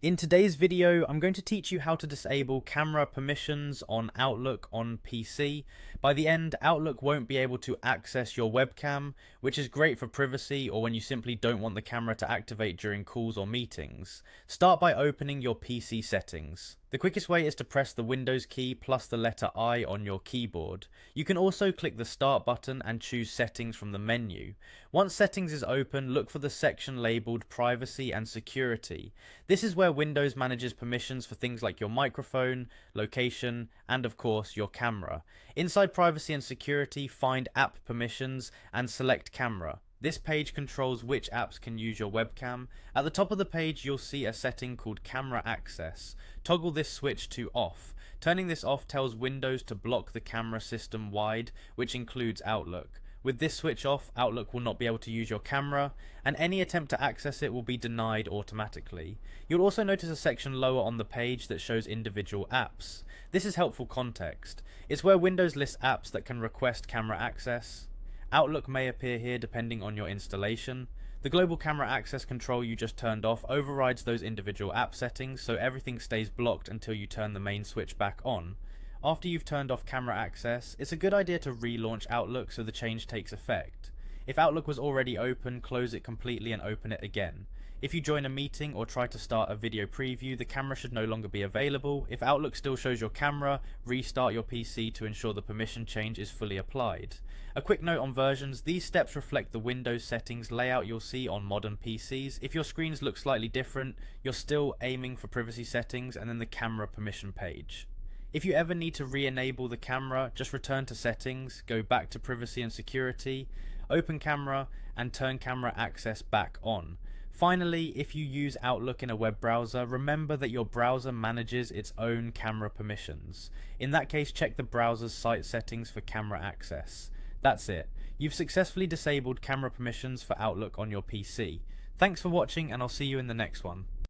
In today's video, I'm going to teach you how to disable camera permissions on Outlook on PC. By the end, Outlook won't be able to access your webcam, which is great for privacy or when you simply don't want the camera to activate during calls or meetings. Start by opening your PC settings. The quickest way is to press the Windows key plus the letter I on your keyboard. You can also click the Start button and choose Settings from the menu. Once Settings is open, look for the section labelled Privacy and Security. This is where Windows manages permissions for things like your microphone, location, and of course your camera. Inside Privacy and Security, find App Permissions and select Camera. This page controls which apps can use your webcam. At the top of the page you'll see a setting called Camera Access. Toggle this switch to off. Turning this off tells Windows to block the camera system wide, which includes Outlook. With this switch off, Outlook will not be able to use your camera, and any attempt to access it will be denied automatically. You'll also notice a section lower on the page that shows individual apps. This is helpful context. It's where Windows lists apps that can request camera access. Outlook may appear here depending on your installation. The global camera access control you just turned off overrides those individual app settings, so everything stays blocked until you turn the main switch back on. After you've turned off camera access, it's a good idea to relaunch Outlook so the change takes effect. If Outlook was already open, close it completely and open it again. If you join a meeting or try to start a video preview, the camera should no longer be available. If Outlook still shows your camera, restart your PC to ensure the permission change is fully applied. A quick note on versions, these steps reflect the Windows settings layout you'll see on modern PCs. If your screens look slightly different, you're still aiming for privacy settings and then the camera permission page. If you ever need to re-enable the camera, just return to settings, go back to privacy and security, open camera, and turn camera access back on. Finally, if you use Outlook in a web browser, remember that your browser manages its own camera permissions. In that case, check the browser's site settings for camera access. That's it. You've successfully disabled camera permissions for Outlook on your PC. Thanks for watching, and I'll see you in the next one.